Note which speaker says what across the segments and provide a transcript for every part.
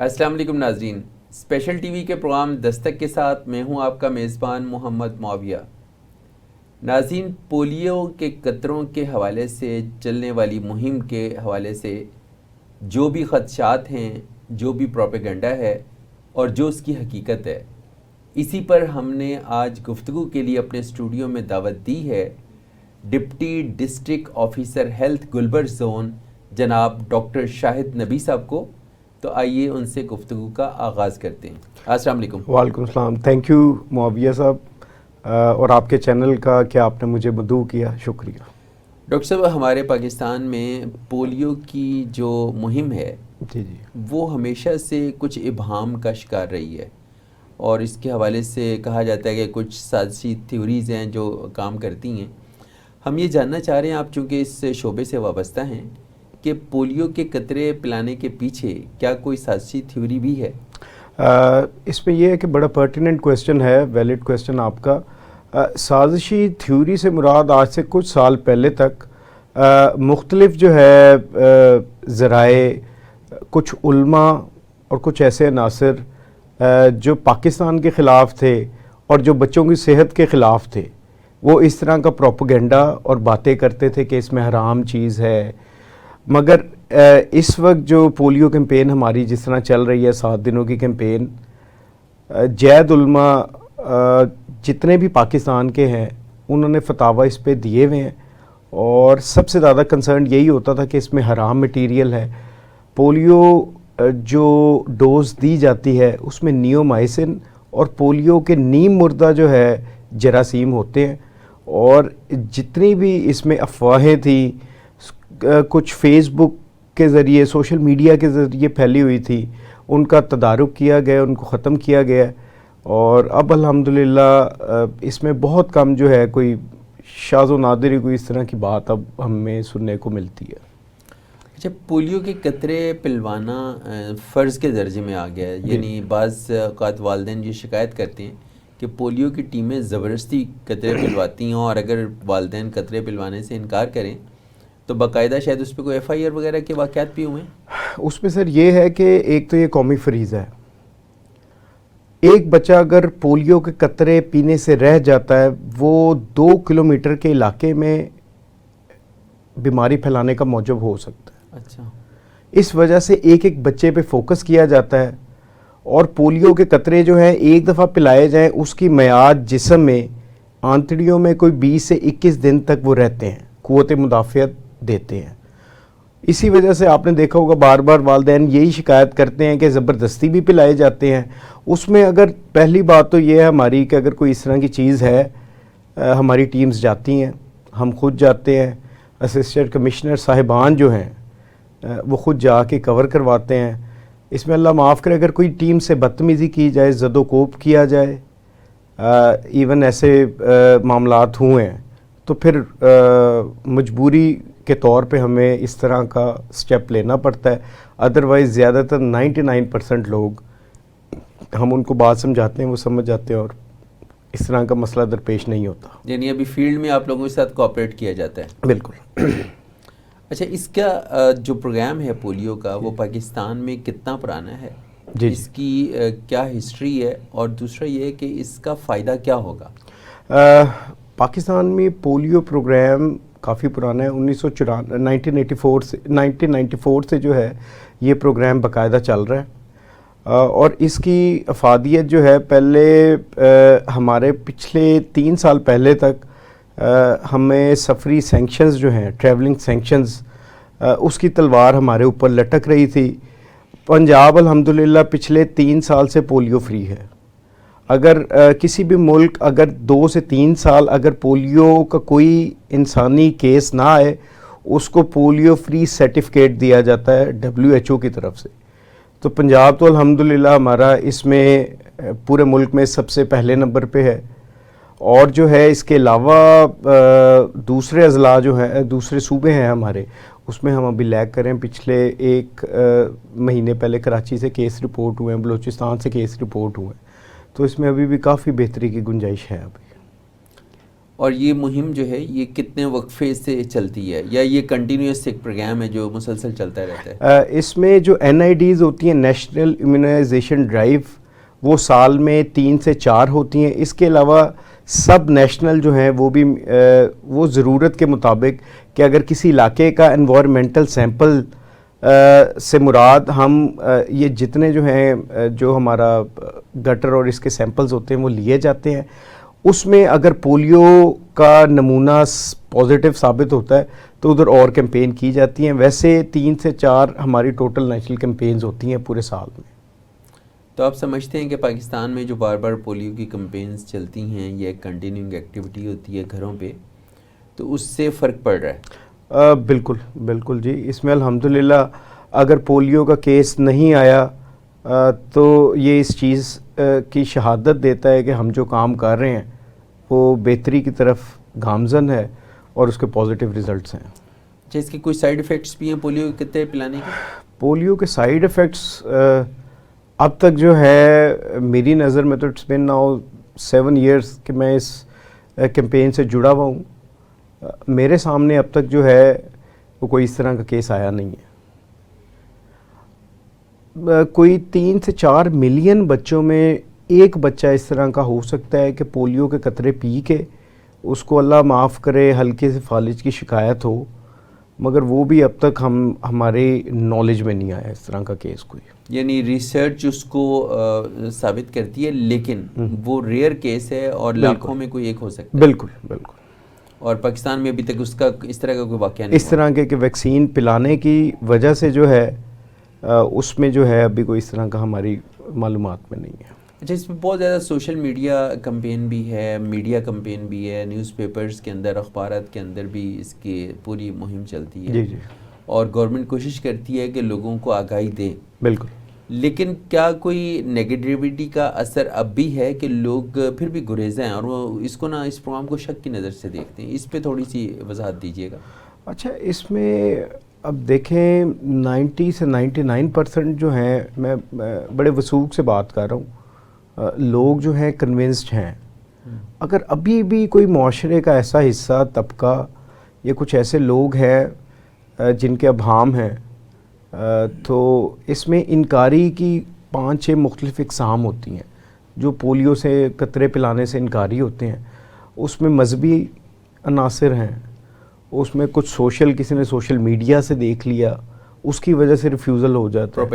Speaker 1: السلام علیکم ناظرین، اسپیشل ٹی وی کے پروگرام دستک کے ساتھ میں ہوں آپ کا میزبان محمد معاویہ۔ ناظرین، پولیو کے قطروں کے حوالے سے چلنے والی مہم کے حوالے سے جو بھی خدشات ہیں، جو بھی پروپیگنڈا ہے اور جو اس کی حقیقت ہے، اسی پر ہم نے آج گفتگو کے لیے اپنے اسٹوڈیو میں دعوت دی ہے deputy district officer health Gulberg zone جناب ڈاکٹر شاہد نبی صاحب کو۔ تو آئیے ان سے گفتگو کا آغاز کرتے ہیں۔ السلام علیکم۔
Speaker 2: وعلیکم السلام، تھینک یو معاویہ صاحب، اور آپ کے چینل کا کہ آپ نے مجھے مدعو کیا، شکریہ۔
Speaker 1: ڈاکٹر صاحب، ہمارے پاکستان میں پولیو کی جو مہم ہے
Speaker 2: جی
Speaker 1: وہ ہمیشہ سے کچھ ابہام کا شکار رہی ہے، اور اس کے حوالے سے کہا جاتا ہے کہ کچھ سازشی تھیوریز ہیں جو کام کرتی ہیں۔ ہم یہ جاننا چاہ رہے ہیں، آپ چونکہ اس شعبے سے وابستہ ہیں، کہ پولیو کے قطرے پلانے کے پیچھے کیا کوئی سازشی تھیوری بھی ہے؟
Speaker 2: اس میں یہ ہے کہ بڑا پرٹیننٹ کویسچن ہے، ویلڈ کویسچن آپ کا۔ سازشی تھیوری سے مراد آج سے کچھ سال پہلے تک مختلف جو ہے ذرائع، کچھ علماء اور کچھ ایسے عناصر جو پاکستان کے خلاف تھے اور جو بچوں کی صحت کے خلاف تھے، وہ اس طرح کا پروپیگنڈا اور باتیں کرتے تھے کہ اس میں حرام چیز ہے۔ مگر اس وقت جو پولیو کیمپین ہماری جس طرح چل رہی ہے، 7 دنوں کی کیمپین، جید علماء جتنے بھی پاکستان کے ہیں انہوں نے فتاوی اس پہ دیے ہوئے ہیں، اور سب سے زیادہ کنسرن یہی ہوتا تھا کہ اس میں حرام مٹیریل ہے۔ پولیو جو ڈوز دی جاتی ہے اس میں نیومائسن اور پولیو کے نیم مردہ جو ہے جراثیم ہوتے ہیں، اور جتنی بھی اس میں افواہیں تھیں، کچھ فیس بک کے ذریعے، سوشل میڈیا کے ذریعے پھیلی ہوئی تھی، ان کا تدارک کیا گیا، ان کو ختم کیا گیا، اور اب الحمدللہ اس میں بہت کم جو ہے کوئی شاذ و نادر کوئی اس طرح کی بات اب ہمیں سننے کو ملتی ہے۔
Speaker 1: اچھا، پولیو کے قطرے پلوانا فرض کے درجے میں آ گیا ہے، یعنی بعض اوقات والدین یہ شکایت کرتے ہیں کہ پولیو کی ٹیمیں زبردستی قطرے پلواتی ہیں، اور اگر والدین قطرے پلوانے سے انکار کریں تو باقاعدہ شاید اس پہ کوئی ایف آئی آر وغیرہ کے واقعات بھی ہوئے ہیں۔
Speaker 2: اس میں سر یہ ہے کہ ایک تو یہ قومی فریضہ ہے، ایک بچہ اگر پولیو کے قطرے پینے سے رہ جاتا ہے، وہ 2 کلومیٹر کے علاقے میں بیماری پھیلانے کا موجب ہو سکتا ہے۔
Speaker 1: اچھا،
Speaker 2: اس وجہ سے ایک بچے پہ فوکس کیا جاتا ہے، اور پولیو کے قطرے جو ہیں ایک دفعہ پلائے جائیں، اس کی میعاد جسم میں، آنتڑیوں میں کوئی 20 سے 21 دن تک وہ رہتے ہیں، قوت مدافعت دیتے ہیں۔ اسی وجہ سے آپ نے دیکھا ہوگا بار بار والدین یہی شکایت کرتے ہیں کہ زبردستی بھی پلائے جاتے ہیں۔ اس میں اگر پہلی بات تو یہ ہے ہماری کہ اگر کوئی اس طرح کی چیز ہے، ہماری ٹیمز جاتی ہیں، ہم خود جاتے ہیں، اسسٹنٹ کمشنر صاحبان جو ہیں وہ خود جا کے کور کرواتے ہیں۔ اس میں اللہ معاف کرے اگر کوئی ٹیم سے بدتمیزی کی جائے، زد و کوب کیا جائے، ایون ایسے معاملات ہوئے ہیں، تو پھر مجبوری کے طور پہ ہمیں اس طرح کا سٹیپ لینا پڑتا ہے۔ ادروائز زیادہ تر 99% لوگ ہم ان کو بات سمجھاتے ہیں، وہ سمجھ جاتے ہیں، اور اس طرح کا مسئلہ درپیش نہیں ہوتا۔
Speaker 1: یعنی ابھی فیلڈ میں آپ لوگوں کے ساتھ کوآپریٹ کیا جاتا ہے؟
Speaker 2: بالکل۔
Speaker 1: اچھا، اس کا جو پروگرام ہے پولیو کا، وہ پاکستان میں کتنا پرانا ہے؟
Speaker 2: جی،
Speaker 1: اس کی کیا ہسٹری ہے، اور دوسرا یہ کہ اس کا فائدہ کیا ہوگا؟
Speaker 2: پاکستان میں پولیو پروگرام کافی پرانا ہے، 1994 سے جو ہے یہ پروگرام باقاعدہ چل رہا ہے، اور اس کی افادیت جو ہے پہلے ہمارے پچھلے 3 سال پہلے تک ہمیں سفری سینکشنز جو ہیں، ٹریولنگ سینکشنز، اس کی تلوار ہمارے اوپر لٹک رہی تھی۔ پنجاب الحمدللہ پچھلے 3 سال سے پولیو فری ہے۔ اگر کسی بھی ملک اگر 2 سے 3 سال اگر پولیو کا کوئی انسانی کیس نہ آئے، اس کو پولیو فری سرٹیفکیٹ دیا جاتا ہے WHO کی طرف سے۔ تو پنجاب تو الحمدللہ ہمارا اس میں پورے ملک میں سب سے پہلے نمبر پہ ہے، اور جو ہے اس کے علاوہ دوسرے اضلاع جو ہیں، دوسرے صوبے ہیں ہمارے، اس میں ہم ابھی لیگ کریں۔ پچھلے 1 مہینے پہلے کراچی سے کیس رپورٹ ہوئے ہیں، بلوچستان سے کیس رپورٹ ہوئے ہیں، تو اس میں ابھی بھی کافی بہتری کی گنجائش ہے ابھی۔
Speaker 1: اور یہ مہم جو ہے یہ کتنے وقفے سے چلتی ہے یا یہ کنٹینیوس ایک پروگرام ہے جو مسلسل چلتا رہتا ہے؟
Speaker 2: اس میں جو NIDs ہوتی ہیں نیشنل امیونائزیشن ڈرائیو، وہ سال میں 3 سے 4 ہوتی ہیں. اس کے علاوہ سب نیشنل جو ہیں وہ بھی وہ ضرورت کے مطابق کہ اگر کسی علاقے کا انوائرمنٹل سیمپل سے مراد ہم یہ جتنے جو ہیں جو ہمارا گٹر اور اس کے سیمپلز ہوتے ہیں وہ لیے جاتے ہیں، اس میں اگر پولیو کا نمونہ پازیٹیو ثابت ہوتا ہے تو ادھر اور کیمپین کی جاتی ہیں. ویسے 3 سے 4 ہماری ٹوٹل نیشنل کیمپینز ہوتی ہیں پورے سال میں.
Speaker 1: تو آپ سمجھتے ہیں کہ پاکستان میں جو بار بار پولیو کی کمپینز چلتی ہیں یہ ایک کنٹینیوئنگ ایکٹیویٹی ہوتی ہے گھروں پہ، تو اس سے فرق پڑ رہا ہے؟
Speaker 2: بالکل بالکل جی. اس میں الحمدللہ اگر پولیو کا کیس نہیں آیا تو یہ اس چیز کی شہادت دیتا ہے کہ ہم جو کام کر رہے ہیں وہ بہتری کی طرف گامزن ہے اور اس کے پازیٹیو ریزلٹس ہیں.
Speaker 1: اچھا، اس کے کوئی سائیڈ ایفیکٹس بھی ہیں پولیو کے قطرے پلانے کے؟
Speaker 2: پولیو کے سائیڈ ایفیکٹس اب تک جو ہے میری نظر میں تو اٹس بین ناؤ 7 ایئرس کہ میں اس کیمپین سے جڑا ہوا ہوں، میرے سامنے اب تک جو ہے وہ کوئی اس طرح کا کیس آیا نہیں ہے. کوئی 3 سے 4 ملین بچوں میں ایک بچہ اس طرح کا ہو سکتا ہے کہ پولیو کے قطرے پی کے اس کو اللہ معاف کرے ہلکے سے فالج کی شکایت ہو، مگر وہ بھی اب تک ہمارے نالج میں نہیں آیا اس طرح کا کیس کوئی.
Speaker 1: یعنی ریسرچ اس کو ثابت کرتی ہے لیکن وہ ریئر کیس ہے اور لاکھوں میں کوئی ایک ہو سکتا ہے.
Speaker 2: بالکل بالکل.
Speaker 1: اور پاکستان میں ابھی تک اس کا اس طرح کا کوئی واقعہ نہیں
Speaker 2: اس طرح کے کہ ویکسین پلانے کی وجہ سے جو ہے اس میں جو ہے ابھی کوئی اس طرح کا ہماری معلومات میں نہیں ہے.
Speaker 1: اچھا، اس میں بہت زیادہ سوشل میڈیا کمپین بھی ہے، میڈیا کمپین بھی ہے، نیوز پیپرز کے اندر، اخبارات کے اندر بھی اس کی پوری مہم چلتی ہے.
Speaker 2: جی جی. اور
Speaker 1: گورنمنٹ کوشش کرتی ہے کہ لوگوں کو آگاہی دے.
Speaker 2: بالکل.
Speaker 1: لیکن کیا کوئی نیگیٹیوٹی کا اثر اب بھی ہے کہ لوگ پھر بھی گریزیں ہیں اور وہ اس کو اس پروگرام کو شک کی نظر سے دیکھتے ہیں؟ اس پہ تھوڑی سی وضاحت دیجیے گا.
Speaker 2: اچھا، اس میں اب دیکھیں 90 سے 99% جو ہیں، میں بڑے وثوق سے بات کر رہا ہوں، لوگ جو ہیں کنونسڈ ہیں. اگر ابھی بھی کوئی معاشرے کا ایسا حصہ، طبقہ یا کچھ ایسے لوگ ہیں جن کے ابہام ہیں، تو اس میں انکاری کی 5-6 مختلف اقسام ہوتی ہیں جو پولیو سے قطرے پلانے سے انکاری ہوتے ہیں. اس میں مذہبی عناصر ہیں، اس میں کچھ سوشل، کسی نے سوشل میڈیا سے دیکھ لیا اس کی وجہ سے ریفیوزل ہو جاتا ہے،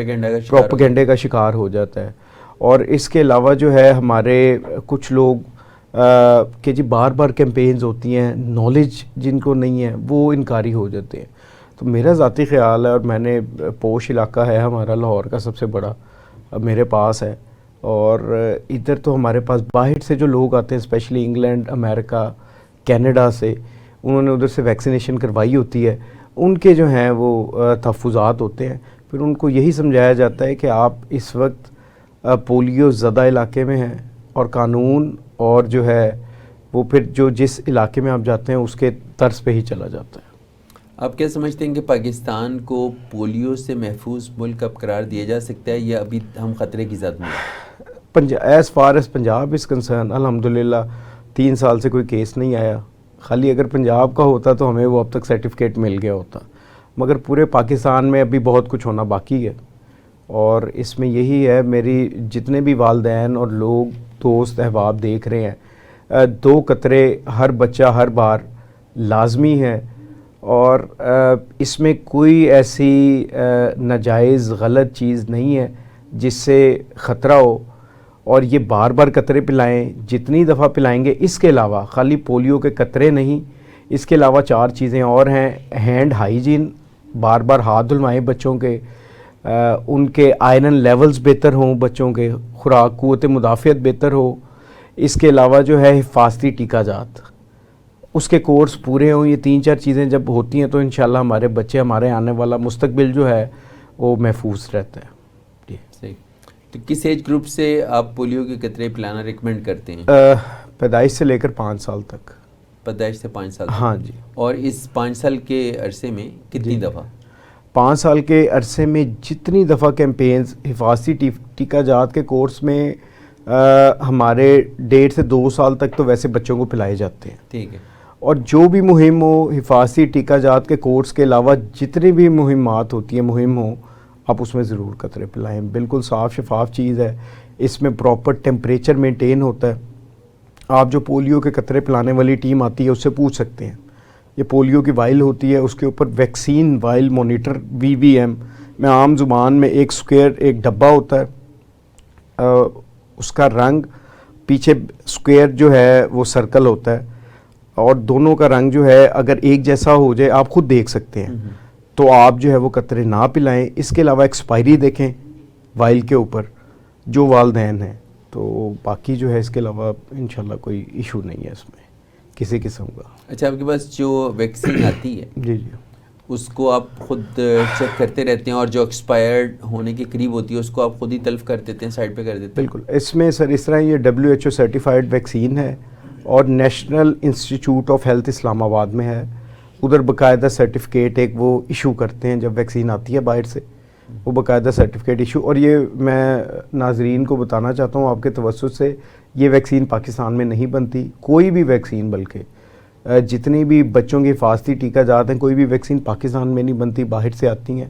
Speaker 2: پروپیگنڈے کا شکار ہو جاتا ہے. اور اس کے علاوہ جو ہے ہمارے کچھ لوگ کہ جی بار بار کیمپینز ہوتی ہیں، نالج جن کو نہیں ہے وہ انکاری ہو جاتے ہیں. تو میرا ذاتی خیال ہے، اور میں نے پوش علاقہ ہے ہمارا لاہور کا سب سے بڑا میرے پاس ہے، اور ادھر تو ہمارے پاس باہر سے جو لوگ آتے ہیں اسپیشلی انگلینڈ، امریکہ، کینیڈا سے، انہوں نے ادھر سے ویکسینیشن کروائی ہوتی ہے، ان کے جو ہیں وہ تحفظات ہوتے ہیں. پھر ان کو یہی سمجھایا جاتا ہے کہ آپ اس وقت پولیو زدہ علاقے میں ہیں اور قانون اور جو ہے وہ پھر جو جس علاقے میں آپ جاتے ہیں اس کے طرز پہ ہی چلا جاتا ہے.
Speaker 1: آپ کیا سمجھتے ہیں کہ پاکستان کو پولیو سے محفوظ ملک اب قرار دیا جا سکتا ہے یا ابھی ہم خطرے کی زد میں ہیں؟
Speaker 2: As far as Punjab is concern, الحمدللہ 3 سال سے کوئی کیس نہیں آیا. خالی اگر پنجاب کا ہوتا تو ہمیں وہ اب تک سرٹیفکیٹ مل گیا ہوتا، مگر پورے پاکستان میں ابھی بہت کچھ ہونا باقی ہے. اور اس میں یہی ہے، میری جتنے بھی والدین اور لوگ دوست احباب دیکھ رہے ہیں، 2 قطرے ہر بچہ ہر بار لازمی ہے. اور اس میں کوئی ایسی ناجائز غلط چیز نہیں ہے جس سے خطرہ ہو. اور یہ بار بار قطرے پلائیں، جتنی دفعہ پلائیں گے. اس کے علاوہ خالی پولیو کے قطرے نہیں، اس کے علاوہ 4 چیزیں اور ہیں. ہینڈ ہائیجین، بار بار ہاتھ دھلوائیں بچوں کے، ان کے آئرن لیولز بہتر ہوں، بچوں کے خوراک، قوت مدافعت بہتر ہو. اس کے علاوہ جو ہے حفاظتی ٹیکہ جات، اس کے کورس پورے ہوں. یہ 3-4 چیزیں جب ہوتی ہیں تو انشاءاللہ ہمارے بچے، ہمارے آنے والا مستقبل جو ہے وہ محفوظ رہتا ہے.
Speaker 1: صحیح. تو کس ایج گروپ سے آپ پولیو کے قطرے پلانا ریکمینڈ کرتے ہیں؟
Speaker 2: پیدائش سے لے کر 5 سال تک.
Speaker 1: پیدائش سے 5 سال؟
Speaker 2: ہاں جی.
Speaker 1: اور اس 5 سال کے عرصے میں کتنی دفعہ؟
Speaker 2: 5 سال کے عرصے میں جتنی دفعہ کیمپینز، حفاظتی ٹیکہ جات کے کورس میں ہمارے 1.5 سے 2 سال تک تو ویسے بچوں کو پلائے جاتے ہیں.
Speaker 1: ٹھیک ہے.
Speaker 2: اور جو بھی مہم ہو, حفاظتی ٹیکہ جات کے کورس کے علاوہ جتنی بھی مہمات ہوتی ہیں, مہم ہوں, آپ اس میں ضرور قطرے پلائیں. بالکل صاف شفاف چیز ہے, اس میں پراپر ٹیمپریچر مینٹین ہوتا ہے. آپ جو پولیو کے قطرے پلانے والی ٹیم آتی ہے اس سے پوچھ سکتے ہیں. یہ پولیو کی وائل ہوتی ہے, اس کے اوپر ویکسین وائل مانیٹر VVM میں عام زبان میں ایک سکوئر ایک ڈبہ ہوتا ہے, اس کا رنگ پیچھے سکوئر جو ہے وہ سرکل ہوتا ہے, اور دونوں کا رنگ جو ہے اگر ایک جیسا ہو جائے آپ خود دیکھ سکتے ہیں, تو آپ جو ہے وہ قطرے نہ پلائیں. اس کے علاوہ ایکسپائری دیکھیں وائل کے اوپر جو والدین ہیں. تو باقی جو ہے اس کے علاوہ انشاءاللہ کوئی ایشو نہیں ہے اس میں کسی قسم کا.
Speaker 1: اچھا, آپ کے پاس جو ویکسین آتی ہے
Speaker 2: جی جی,
Speaker 1: اس کو آپ خود چیک کرتے رہتے ہیں, اور جو ایکسپائرڈ ہونے کے قریب ہوتی ہے اس کو آپ خود ہی تلف کر دیتے ہیں, سائڈ پہ کر دیتے ہیں؟
Speaker 2: بالکل. اس میں سر اس طرح یہ WHO سرٹیفائڈ ویکسین ہے, اور نیشنل انسٹیٹیوٹ آف ہیلتھ اسلام آباد میں ہے. ادھر باقاعدہ سرٹیفکیٹ ایک وہ ایشو کرتے ہیں جب ویکسین آتی ہے باہر سے, وہ باقاعدہ سرٹیفکیٹ ایشو. اور یہ میں ناظرین کو بتانا چاہتا ہوں آپ کے توسط سے, یہ ویکسین پاکستان میں نہیں بنتی. کوئی بھی ویکسین, بلکہ جتنی بھی بچوں کی حفاظتی ٹیکہ جات ہیں, کوئی بھی ویکسین پاکستان میں نہیں بنتی, باہر سے آتی ہیں.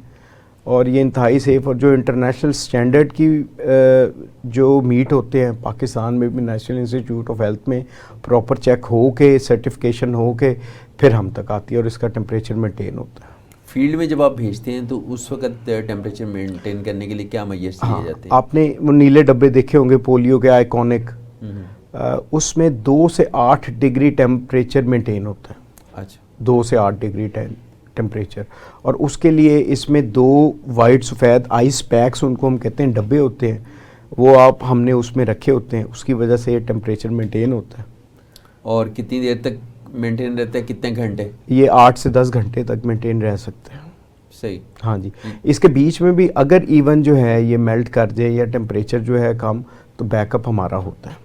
Speaker 2: اور یہ انتہائی سیف, اور جو انٹرنیشنل سٹینڈرڈ کی جو میٹ ہوتے ہیں پاکستان میں بھی نیشنل انسٹیٹیوٹ آف ہیلتھ میں پراپر چیک ہو کے سرٹیفکیشن ہو کے پھر ہم تک آتی ہے, اور اس کا ٹیمپریچر مینٹین ہوتا ہے.
Speaker 1: فیلڈ میں جب آپ بھیجتے ہیں تو اس وقت ٹیمپریچر مینٹین کرنے کے لیے کیا میجرز لیے جاتے ہیں؟
Speaker 2: آپ نے وہ نیلے ڈبے دیکھے ہوں گے پولیو کے آئیکونک, اس میں 2 سے 8 ڈگری ٹیمپریچر مینٹین ہوتا ہے.
Speaker 1: اچھا,
Speaker 2: 2 سے 8 ڈگری ٹیمپریچر. اور اس کے لیے اس میں 2 وائٹ سفید آئس پیکس, ان کو ہم کہتے ہیں, ڈبے ہوتے ہیں, وہ ہم نے اس میں رکھے ہوتے ہیں. اس کی وجہ سے یہ ٹیمپریچر مینٹین ہوتا ہے.
Speaker 1: اور کتنی دیر تک مینٹین رہتا ہے, کتنے گھنٹے؟
Speaker 2: یہ 8 سے 10 گھنٹے تک مینٹین رہ سکتے ہیں.
Speaker 1: صحیح.
Speaker 2: ہاں جی. اس کے بیچ میں بھی اگر ایون جو ہے یہ میلٹ کر جائے یا ٹیمپریچر جو ہے کم, تو بیک اپ ہمارا ہوتا ہے.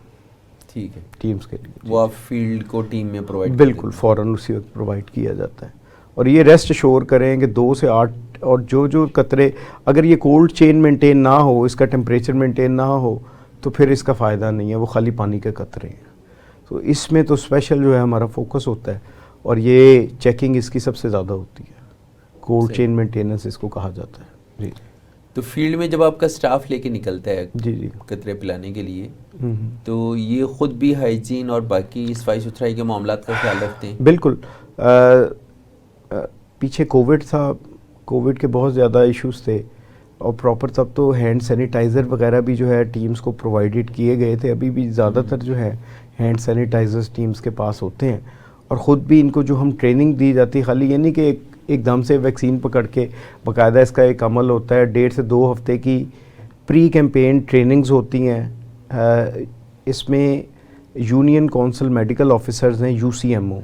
Speaker 1: ٹھیک ہے,
Speaker 2: ٹیمز کے لیے
Speaker 1: وہ آپ فیلڈ کو ٹیم میں پرووائڈ
Speaker 2: بالکل فوراً اسی وقت پرووائڈ کیا جاتا ہے. اور یہ ریسٹ شور کریں کہ 2 سے 8, اور جو قطرے اگر یہ کولڈ چین مینٹین نہ ہو, اس کا ٹیمپریچر مینٹین نہ ہو, تو پھر اس کا فائدہ نہیں ہے, وہ خالی پانی کے قطرے ہیں. تو اس میں تو اسپیشل جو ہے ہمارا فوکس ہوتا ہے, اور یہ چیکنگ اس کی سب سے زیادہ ہوتی ہے. کولڈ چین مینٹیننس اس کو کہا جاتا ہے. جی.
Speaker 1: تو فیلڈ میں جب آپ کا سٹاف لے کے نکلتا ہے
Speaker 2: جی جی
Speaker 1: قطرے پلانے کے لیے, تو یہ خود بھی ہائیجین اور باقی صفائی ستھرائی کے معاملات کا خیال رکھتے ہیں؟
Speaker 2: بالکل. پیچھے کووڈ تھا, کووڈ کے بہت زیادہ ایشوز تھے, اور پراپر تب تو ہینڈ سینیٹائزر وغیرہ بھی جو ہے ٹیمز کو پرووائڈڈ کیے گئے تھے. ابھی بھی زیادہ تر جو ہے ہینڈ سینیٹائزرز ٹیمز کے پاس ہوتے ہیں, اور خود بھی ان کو جو ہم ٹریننگ دی جاتی ہے, خالی یہ نہیں کہ ایک دم سے ویکسین پکڑ کے, باقاعدہ اس کا ایک عمل ہوتا ہے. 1.5 سے 2 ہفتے کی پری کیمپین ٹریننگز ہوتی ہیں. اس میں یونین کونسل میڈیکل آفیسرز ہیں, UCMO,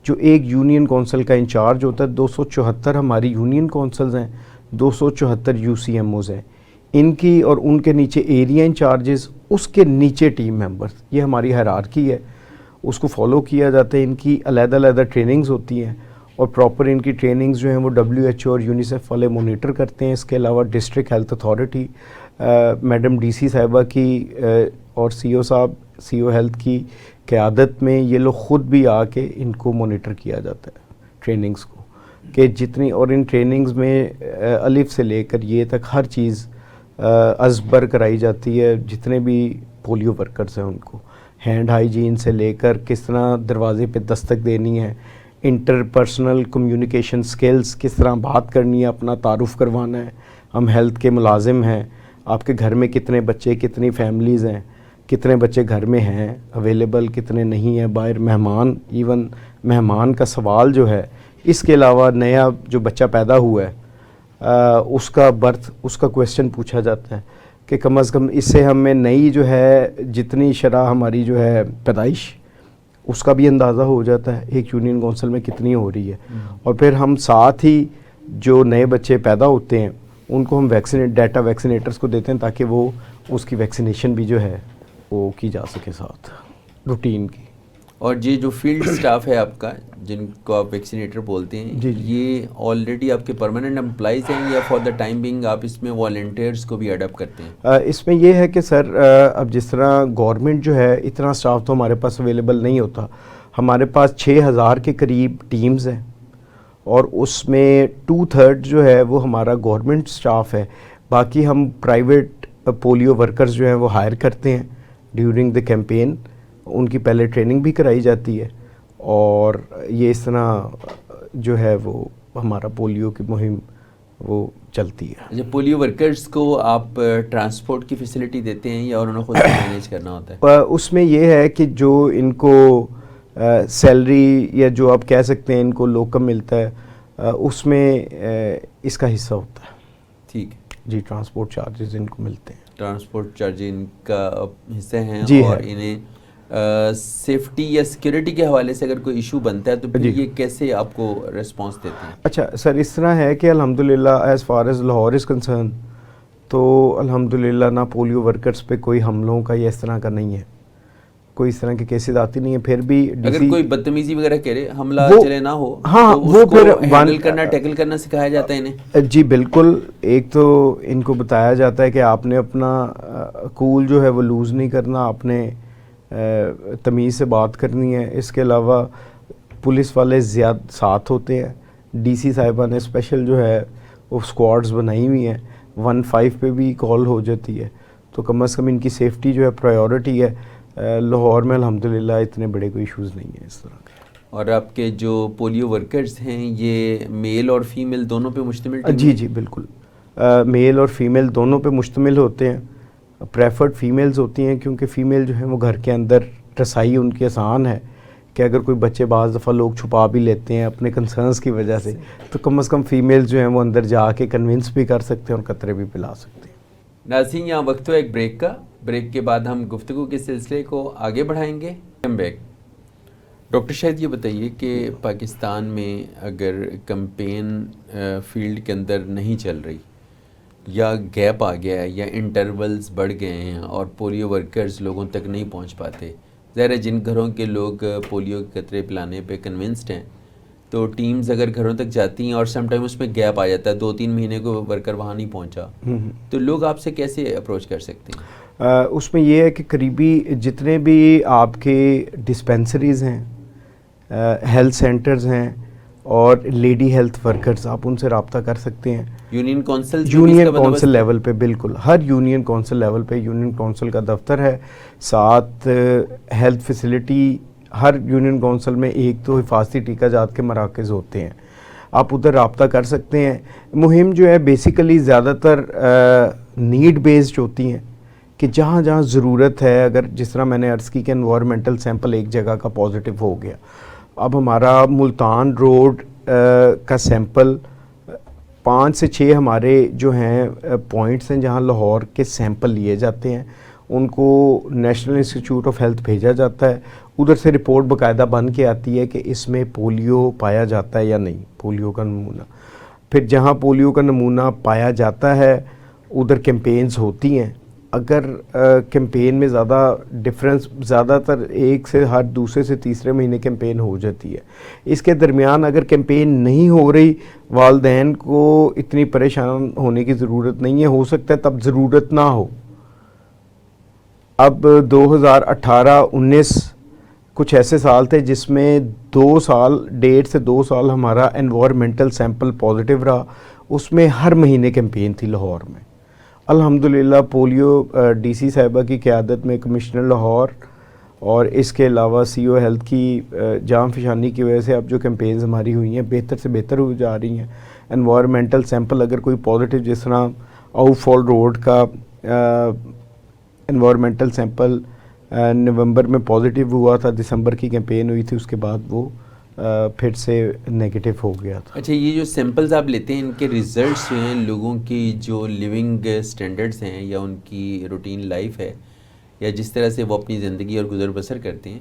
Speaker 2: جو ایک یونین کونسل کا انچارج ہوتا ہے. 274 ہماری یونین کونسلز ہیں, 274 UCMOs ہیں. ان کی اور ان کے نیچے ایریا انچارجز, اس کے نیچے ٹیم ممبرز. یہ ہماری ہیرارکی ہے, اس کو فالو کیا جاتا ہے. ان کی علیحدہ علیحدہ ٹریننگز ہوتی ہیں, اور پراپر ان کی ٹریننگز جو ہیں وہ WHO اور UNICEF والے مانیٹر کرتے ہیں. اس کے علاوہ district health authority, madam DC صاحبہ کی اور CO صاحب, CO ہیلتھ کی قیادت میں یہ لوگ خود بھی آ کے ان کو مانیٹر کیا جاتا ہے ٹریننگز کو, کہ جتنی, اور ان ٹریننگز میں الف سے لے کر یہ تک ہر چیز ازبر کرائی جاتی ہے. جتنے بھی پولیو ورکرز ہیں ان کو ہینڈ ہائیجین سے لے کر کس طرح دروازے پہ دستک دینی ہے, انٹر پرسنل کمیونیکیشن سکلز, کس طرح بات کرنی ہے, اپنا تعارف کروانا ہے. ہم ہیلتھ کے ملازم ہیں, آپ کے گھر میں کتنے بچے, کتنی فیملیز ہیں, کتنے بچے گھر میں ہیں اویلیبل, کتنے نہیں ہیں باہر, مہمان, ایون مہمان کا سوال جو ہے. اس کے علاوہ نیا جو بچہ پیدا ہوا ہے اس کا برتھ, اس کا کویسچن پوچھا جاتا ہے کہ کم از کم اس سے ہمیں نئی جو ہے جتنی شرح ہماری جو ہے پیدائش, اس کا بھی اندازہ ہو جاتا ہے ایک یونین کونسل میں کتنی ہو رہی ہے. اور پھر ہم ساتھ ہی جو نئے بچے پیدا ہوتے ہیں ان کو ہم ڈیٹا ویکسینیٹرز کو دیتے ہیں, تاکہ وہ اس کی ویکسینیشن بھی جو ہے وہ کی جا سکے ساتھ روٹین کی.
Speaker 1: اور یہ جو فیلڈ سٹاف ہے آپ کا جن کو آپ ویکسینیٹر بولتے ہیں
Speaker 2: جی جی
Speaker 1: یہ آلریڈی آپ کے پرماننٹ امپلائیز ہیں یا فار دا ٹائم بینگ آپ اس میں والنٹیئرس کو بھی اڈاپٹ کرتے ہیں؟
Speaker 2: اس میں یہ ہے کہ سر اب جس طرح گورنمنٹ جو ہے اتنا سٹاف تو ہمارے پاس اویلیبل نہیں ہوتا. ہمارے پاس 6,000 کے قریب ٹیمز ہیں اور اس میں 2/3 جو ہے وہ ہمارا گورنمنٹ سٹاف ہے. باقی ہم پرائیویٹ پولیو ورکرز جو ہیں وہ ہائر کرتے ہیں ڈیورنگ دا کیمپین. ان کی پہلے ٹریننگ بھی کرائی جاتی ہے اور یہ اس طرح جو ہے وہ ہمارا پولیو کی مہم وہ چلتی ہے.
Speaker 1: اچھا پولیو ورکرز کو آپ ٹرانسپورٹ کی فیسلٹی دیتے ہیں یا انہوں نے خود مینیج کرنا ہوتا ہے؟
Speaker 2: اس میں یہ ہے کہ جو ان کو سیلری یا جو آپ کہہ سکتے ہیں ان کو لوکم ملتا ہے اس میں اس کا حصہ ہوتا ہے.
Speaker 1: ٹھیک ہے
Speaker 2: جی ٹرانسپورٹ چارجز ان کو ملتے ہیں.
Speaker 1: ٹرانسپورٹ چارج ان کا حصہ ہیں
Speaker 2: جی
Speaker 1: اور
Speaker 2: ہے.
Speaker 1: انہیں سیفٹی یا سیکیورٹی کے حوالے سے اگر کوئی ایشو بنتا ہے تو پھر یہ کیسے آپ کو ریسپانس دیتے ہیں؟
Speaker 2: اچھا سر اس طرح ہے کہ الحمدللہ as far as Lahore is concern تو الحمدللہ نہ پولیو ورکرز پہ کوئی حملوں کا یا اس طرح کا نہیں ہے, کوئی اس طرح کے کیسز آتی نہیں ہے. پھر بھی
Speaker 1: اگر کوئی بدتمیزی وغیرہ کرے حملہ چلے نہ ہو
Speaker 2: ہاں
Speaker 1: تو
Speaker 2: وہ
Speaker 1: اس کو
Speaker 2: پھر
Speaker 1: ہینڈل کرنا ٹیکل کرنا سکھایا جاتا ہے انہیں؟
Speaker 2: جی بالکل. ایک تو ان کو بتایا جاتا ہے کہ آپ نے اپنا کول جو ہے وہ لوز نہیں کرنا, آپ نے تمیز سے بات کرنی ہے. اس کے علاوہ پولیس والے زیادہ ساتھ ہوتے ہیں. ڈی سی صاحبہ نے اسپیشل جو ہے وہ اسکواڈز بنائی ہوئی ہیں, 1-5 پہ بھی کال ہو جاتی ہے. تو کم از کم ان کی سیفٹی جو ہے پرائیورٹی ہے. لاہور میں الحمدللہ اتنے بڑے کوئی ایشوز نہیں ہیں اس طرح کے.
Speaker 1: اور آپ کے جو پولیو ورکرز ہیں یہ میل اور فیمیل دونوں پہ مشتمل؟
Speaker 2: جی جی بالکل میل اور فیمیل دونوں پہ مشتمل ہوتے ہیں. پریفرڈ فیمیلز ہوتی ہیں کیونکہ فیمیل جو ہیں وہ گھر کے اندر رسائی ان کی آسان ہے کہ اگر کوئی بچے بعض دفعہ لوگ چھپا بھی لیتے ہیں اپنے کنسرنس کی وجہ سے تو کم از کم فیمیل جو ہیں وہ اندر جا کے کنونس بھی کر سکتے ہیں اور قطرے بھی پلا سکتے ہیں.
Speaker 1: ناظرین یہاں وقت ہو ایک بریک کا. بریک کے بعد ہم گفتگو کے سلسلے کو آگے بڑھائیں گے. بیک ڈاکٹر شاہد یہ بتائیے کہ پاکستان میں اگر کمپین فیلڈ کے اندر نہیں چل رہی یا گیپ آ گیا ہے یا انٹرولز بڑھ گئے ہیں اور پولیو ورکرز لوگوں تک نہیں پہنچ پاتے, ظاہر ہے جن گھروں کے لوگ پولیو کے قطرے پلانے پہ کنونسڈ ہیں تو ٹیمز اگر گھروں تک جاتی ہیں اور سم ٹائم اس میں گیپ آ جاتا ہے, 2-3 مہینے کو ورکر وہاں نہیں پہنچا, تو لوگ آپ سے کیسے اپروچ کر سکتے ہیں؟
Speaker 2: اس میں یہ ہے کہ قریبی جتنے بھی آپ کے ڈسپینسریز ہیں, ہیلتھ سینٹرز ہیں اور لیڈی ہیلتھ ورکرز, آپ ان سے رابطہ کر سکتے ہیں.
Speaker 1: یونین
Speaker 2: کونسل لیول پہ بالکل ہر یونین کونسل لیول پہ یونین کونسل کا دفتر ہے, ساتھ ہیلتھ فیسلٹی ہر یونین کونسل میں ایک تو حفاظتی ٹیکہ جات کے مراکز ہوتے ہیں, آپ ادھر رابطہ کر سکتے ہیں. مہم جو ہے بیسیکلی زیادہ تر نیڈ بیسڈ ہوتی ہیں کہ جہاں جہاں ضرورت ہے. اگر جس طرح میں نے عرض کی کہ انوائرمنٹل سیمپل ایک جگہ کا پازیٹیو ہو گیا, اب ہمارا ملتان روڈ کا سیمپل 5 سے 6 ہمارے جو ہیں پوائنٹس ہیں جہاں لاہور کے سیمپل لیے جاتے ہیں, ان کو نیشنل انسٹیٹیوٹ آف ہیلتھ بھیجا جاتا ہے. ادھر سے رپورٹ باقاعدہ بن کے آتی ہے کہ اس میں پولیو پایا جاتا ہے یا نہیں, پولیو کا نمونہ. پھر جہاں پولیو کا نمونہ پایا جاتا ہے ادھر کیمپینز ہوتی ہیں. اگر کیمپین میں زیادہ ڈفرینس, زیادہ تر ایک سے ہر دوسرے سے تیسرے مہینے کیمپین ہو جاتی ہے. اس کے درمیان اگر کیمپین نہیں ہو رہی, والدین کو اتنی پریشان ہونے کی ضرورت نہیں ہے, ہو سکتا ہے تب ضرورت نہ ہو. اب 2018-19 کچھ ایسے سال تھے جس میں 1.5 سے 2 سال ہمارا انوائرمنٹل سیمپل پازیٹیو رہا, اس میں ہر مہینے کیمپین تھی لاہور میں. الحمدللہ پولیو ڈی سی صاحبہ کی قیادت میں کمشنر لاہور اور اس کے علاوہ سی او ہیلتھ کی جام فشانی کی وجہ سے اب جو کیمپینز ہماری ہوئی ہیں بہتر سے بہتر ہو جا رہی ہیں. انوائرمنٹل سیمپل اگر کوئی پازیٹیو, جس طرح آؤٹ فال روڈ کا انوائرمنٹل سیمپل نومبر میں پازیٹیو ہوا تھا, دسمبر کی کیمپین ہوئی تھی, اس کے بعد وہ پھر سے نیگیٹو ہو گیا تھا.
Speaker 1: اچھا یہ جو سیمپلز آپ لیتے ہیں ان کے ریزلٹس جو ہیں لوگوں کی جو لیونگ سٹینڈرڈز ہیں یا ان کی روٹین لائف ہے یا جس طرح سے وہ اپنی زندگی اور گزر بسر کرتے ہیں,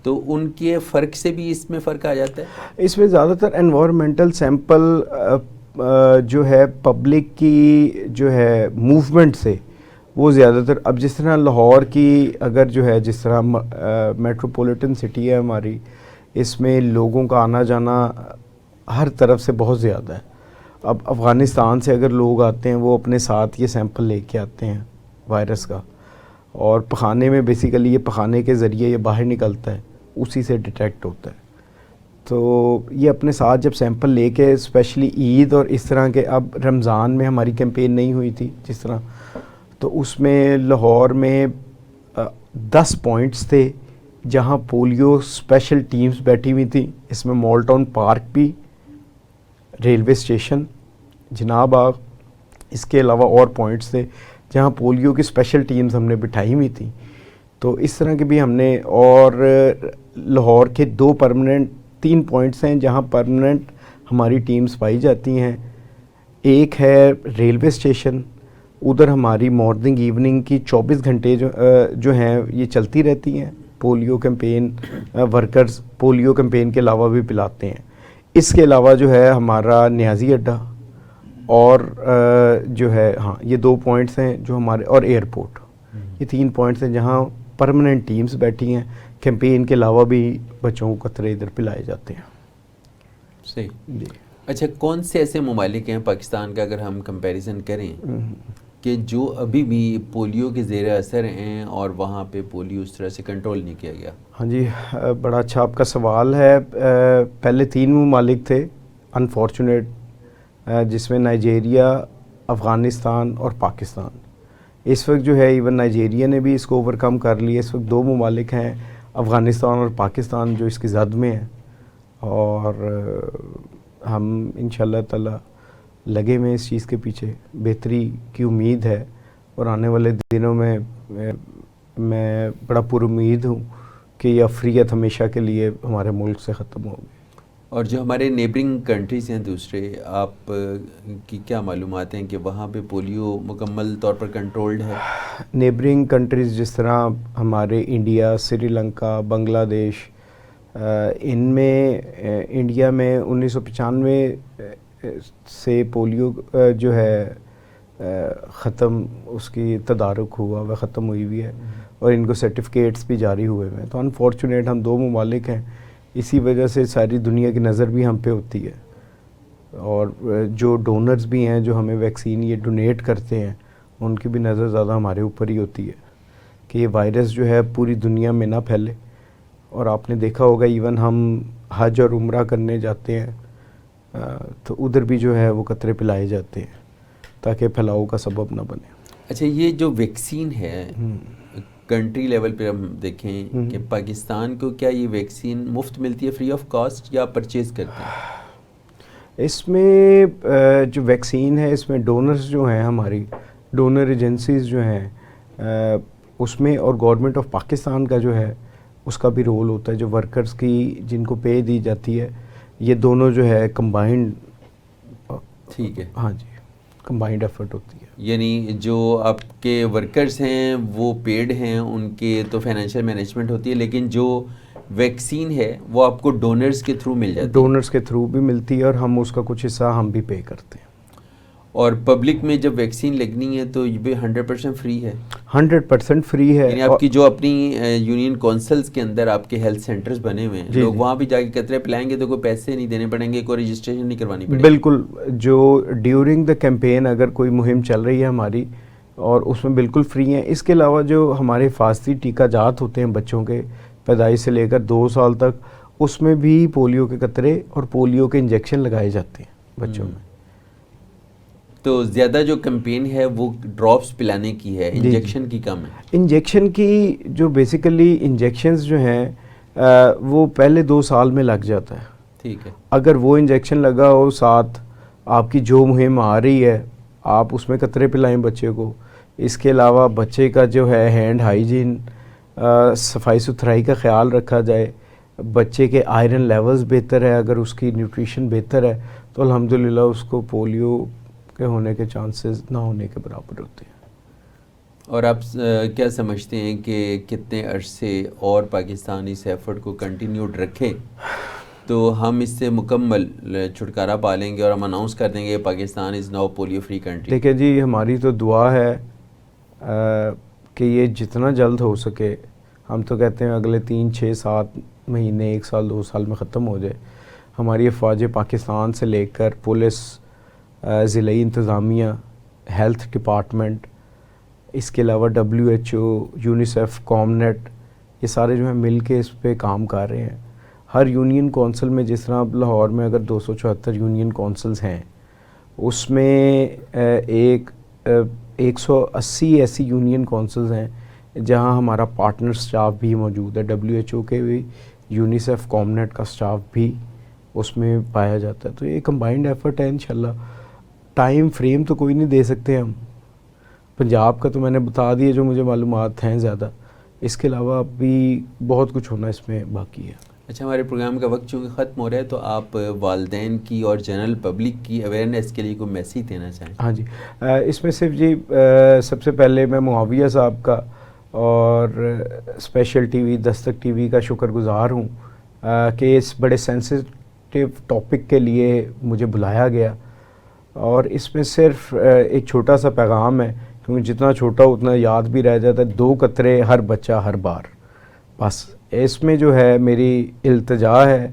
Speaker 1: تو ان کے فرق سے بھی اس میں فرق آ جاتا ہے؟
Speaker 2: اس میں زیادہ تر انوائرمنٹل سیمپل جو ہے پبلک کی جو ہے موومنٹ سے وہ زیادہ تر اب جس طرح لاہور کی اگر جو ہے جس طرح میٹروپولیٹن سٹی ہے ہماری، اس میں لوگوں کا آنا جانا ہر طرف سے بہت زیادہ ہے. اب افغانستان سے اگر لوگ آتے ہیں وہ اپنے ساتھ یہ سیمپل لے کے آتے ہیں وائرس کا، اور پخانے میں بیسیکلی یہ پخانے کے ذریعے یہ باہر نکلتا ہے، اسی سے ڈیٹیکٹ ہوتا ہے. تو یہ اپنے ساتھ جب سیمپل لے کے اسپیشلی عید اور اس طرح کے، اب رمضان میں ہماری کیمپین نہیں ہوئی تھی جس طرح، تو اس میں لاہور میں 10 پوائنٹس تھے جہاں پولیو اسپیشل ٹیمز بیٹھی ہوئی تھیں. اس میں مال ٹاؤن پارک بھی، ریلوے اسٹیشن، جناب باغ، اس کے علاوہ اور پوائنٹس تھے جہاں پولیو کی اسپیشل ٹیمز ہم نے بٹھائی ہوئی تھیں. تو اس طرح کے بھی ہم نے، اور لاہور کے 3 پوائنٹس ہیں جہاں پرماننٹ ہماری ٹیمز پائی جاتی ہیں. ایک ہے ریلوے اسٹیشن، ادھر ہماری مارننگ ایوننگ کی 24 گھنٹے جو ہیں یہ چلتی رہتی ہیں. Polio campaign workers polio campaign کے علاوہ بھی پلاتے ہیں. اس کے علاوہ جو ہے ہمارا نیازی اڈہ اور جو ہے یہ 2 پوائنٹس ہیں جو ہمارے، اور ایئرپورٹ، یہ 3 پوائنٹس ہیں جہاں پرماننٹ ٹیمز بیٹھی ہیں. کیمپین کے علاوہ بھی بچوں کو قطرے ادھر پلائے جاتے ہیں.
Speaker 1: صحیح جی. اچھا، کون سے ایسے ممالک ہیں پاکستان کا اگر ہم کمپیریزن کریں کہ جو ابھی بھی پولیو کے زیر اثر ہیں اور وہاں پہ پولیو اس طرح سے کنٹرول نہیں کیا گیا؟
Speaker 2: ہاں جی، بڑا اچھا آپ کا سوال ہے. پہلے 3 ممالک تھے انفارچونیٹ، جس میں نائجیریا، افغانستان اور پاکستان. اس وقت جو ہے ایون نائجیریا نے بھی اس کو اوور کم کر لیا. اس وقت 2 ممالک ہیں، افغانستان اور پاکستان، جو اس کی زد میں ہیں. اور ہم انشاءاللہ تعالی لگے ہوئے اس چیز کے پیچھے، بہتری کی امید ہے، اور آنے والے دنوں میں میں بڑا پر امید ہوں کہ یہ افریت ہمیشہ کے لیے ہمارے ملک سے ختم ہوگی.
Speaker 1: اور جو ہمارے نیبرنگ کنٹریز ہیں دوسرے، آپ کی کیا معلومات ہیں کہ وہاں پہ پولیو مکمل طور پر کنٹرولڈ ہے؟
Speaker 2: نیبرنگ کنٹریز جس طرح ہمارے انڈیا، سری لنکا، بنگلہ دیش، ان میں انڈیا میں 1995 سے پولیو جو ہے ختم، اس کی تدارک ہوا وہ ختم ہوئی ہوئی ہے، اور ان کو سرٹیفکیٹس بھی جاری ہوئے ہوئے ہیں. تو انفارچونیٹ ہم 2 ممالک ہیں، اسی وجہ سے ساری دنیا کی نظر بھی ہم پہ ہوتی ہے. اور جو ڈونرز بھی ہیں جو ہمیں ویکسین یہ ڈونیٹ کرتے ہیں، ان کی بھی نظر زیادہ ہمارے اوپر ہی ہوتی ہے کہ یہ وائرس جو ہے پوری دنیا میں نہ پھیلے. اور آپ نے دیکھا ہوگا ایون ہم حج اور عمرہ کرنے جاتے ہیں تو ادھر بھی جو ہے وہ قطرے پلائے جاتے ہیں تاکہ پھیلاؤ کا سبب نہ بنے.
Speaker 1: اچھا، یہ جو ویکسین ہے کنٹری لیول پہ ہم دیکھیں کہ پاکستان کو کیا یہ ویکسین مفت ملتی ہے، فری آف کاسٹ، یا پرچیز کرتے ہیں؟
Speaker 2: اس میں جو ویکسین ہے اس میں ڈونرز جو ہیں، ہماری ڈونر ایجنسیز جو ہیں اس میں، اور گورنمنٹ آف پاکستان کا جو ہے اس کا بھی رول ہوتا ہے. جو ورکرز کی جن کو پے دی جاتی ہے، یہ دونوں جو ہے کمبائنڈ،
Speaker 1: ٹھیک ہے،
Speaker 2: ہاں جی، کمبائنڈ ایفرٹ ہوتی ہے.
Speaker 1: یعنی جو آپ کے ورکرز ہیں وہ پیڈ ہیں، ان کے تو فائنینشیل مینجمنٹ ہوتی ہے، لیکن جو ویکسین ہے وہ آپ کو ڈونرز کے تھرو مل جاتی ہے؟
Speaker 2: ڈونرز کے تھرو بھی ملتی ہے، اور ہم اس کا کچھ حصہ ہم بھی پے کرتے ہیں.
Speaker 1: اور پبلک میں جب ویکسین لگنی ہے تو یہ بھی 100% فری ہے؟
Speaker 2: 100% فری ہے.
Speaker 1: یعنی آپ کی جو اپنی یونین کونسلز کے اندر آپ کے ہیلتھ سینٹرز بنے ہوئے ہیں، لوگ وہاں بھی جا کے قطرے پلائیں گے تو کوئی پیسے نہیں دینے پڑیں گے، کوئی رجسٹریشن نہیں کروانی پڑے گی؟
Speaker 2: بالکل. جو ڈیورنگ دا کیمپین اگر کوئی مہم چل رہی ہے ہماری، اور اس میں بالکل فری ہیں. اس کے علاوہ جو ہمارے حفاظتی ٹیکہ جات ہوتے ہیں بچوں کے پیدائش سے لے کر 2 سال تک، اس میں بھی پولیو کے قطرے اور پولیو کے انجیکشن لگائے جاتے ہیں بچوں میں.
Speaker 1: تو زیادہ جو کیمپین ہے وہ ڈراپس پلانے کی ہے، انجیکشن کی کم ہے؟
Speaker 2: انجیکشن کی جو بیسیکلی انجیکشنز جو ہیں وہ پہلے 2 سال میں لگ جاتا ہے.
Speaker 1: ٹھیک ہے.
Speaker 2: اگر وہ انجیکشن لگا ہو ساتھ آپ کی جو مہم آ رہی ہے، آپ اس میں قطرے پلائیں بچے کو. اس کے علاوہ بچے کا جو ہے ہینڈ ہائیجین، صفائی ستھرائی کا خیال رکھا جائے، بچے کے آئرن لیولز بہتر ہے، اگر اس کی نیوٹریشن بہتر ہے تو الحمدللہ اس کو پولیو کے ہونے کے چانسز نہ ہونے کے برابر ہوتے ہیں.
Speaker 1: اور آپ کیا سمجھتے ہیں کہ کتنے عرصے اور پاکستان اس ایفرٹ کو کنٹینیوڈ رکھے تو ہم اس سے مکمل چھٹکارا پا لیں گے اور ہم اناؤنس کر دیں گے Pakistan is now polio free country?
Speaker 2: دیکھیں جی، ہماری تو دعا ہے کہ یہ جتنا جلد ہو سکے، ہم تو کہتے ہیں اگلے 3 6 7 مہینے 1 سال 2 سال میں ختم ہو جائے. ہماری افواج پاکستان سے لے کر پولیس، ضلعی انتظامیہ، ہیلتھ ڈپارٹمنٹ، اس کے علاوہ WHO، یونیسیف، کومنیٹ، یہ سارے جو ہیں مل کے اس پہ کام کر رہے ہیں. ہر یونین کونسل میں، جس طرح لاہور میں اگر 274 یونین کونسلز ہیں، اس میں 180 ایسی یونین کونسلز ہیں جہاں ہمارا پارٹنر سٹاف بھی موجود ہے. WHO کے بھی، یونیسیف، کومنیٹ کا سٹاف بھی اس میں پایا جاتا ہے. تو یہ کمبائنڈ ایفرٹ ہے انشاءاللہ. ٹائم فریم تو کوئی نہیں دے سکتے ہم. پنجاب کا تو میں نے بتا دیا جو مجھے معلومات ہیں زیادہ، اس کے علاوہ بھی بہت کچھ ہونا اس میں باقی ہے.
Speaker 1: اچھا، ہمارے پروگرام کا وقت چونکہ ختم ہو رہا ہے تو آپ والدین کی اور جنرل پبلک کی اویئرنیس کے لیے کوئی میسیج دینا چاہیں؟
Speaker 2: ہاں جی، اس میں صرف جی سب سے پہلے میں معاویہ صاحب کا اور اسپیشل ٹی وی، دستک ٹی وی کا شکر گزار ہوں کہ اس بڑے سینسٹیو ٹاپک کے لیے مجھے بلایا گیا. اور اس میں صرف ایک چھوٹا سا پیغام ہے، کیونکہ جتنا چھوٹا اتنا یاد بھی رہ جاتا ہے. 2 قطرے ہر بچہ ہر بار. بس اس میں جو ہے میری التجا ہے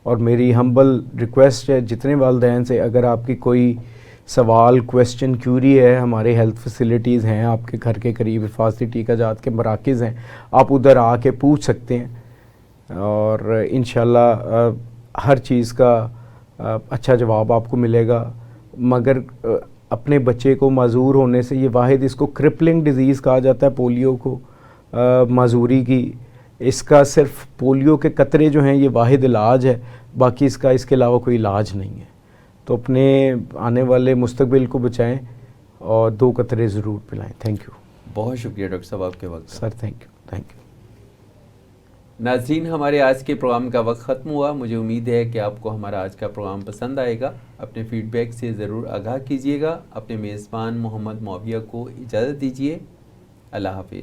Speaker 2: اور میری ہمبل ریکویسٹ ہے جتنے والدین سے، اگر آپ کی کوئی سوال، کویسچن، کیوری ہے، ہمارے ہیلتھ فیسیلیٹیز ہیں آپ کے گھر کے قریب، حفاظتی ٹیکہ جات کے مراکز ہیں، آپ ادھر آ کے پوچھ سکتے ہیں اور انشاءاللہ ہر چیز کا اچھا جواب آپ کو ملے گا. مگر اپنے بچے کو معذور ہونے سے، یہ واحد اس کو کرپلنگ ڈیزیز کہا جاتا ہے، پولیو کو، معذوری کی، اس کا صرف پولیو کے قطرے جو ہیں یہ واحد علاج ہے، باقی اس کے علاوہ کوئی علاج نہیں ہے. تو اپنے آنے والے مستقبل کو بچائیں اور 2 قطرے ضرور پلائیں. Thank you.
Speaker 1: بہت شکریہ ڈاکٹر صاحب آپ کے وقت.
Speaker 2: Sir thank you.
Speaker 1: ناظرین، ہمارے آج کے پروگرام کا وقت ختم ہوا. مجھے امید ہے کہ آپ کو ہمارا آج کا پروگرام پسند آئے گا. اپنے فیڈ بیک سے ضرور آگاہ کیجیے گا. اپنے میزبان محمد معاویہ کو اجازت دیجیے. اللہ حافظ.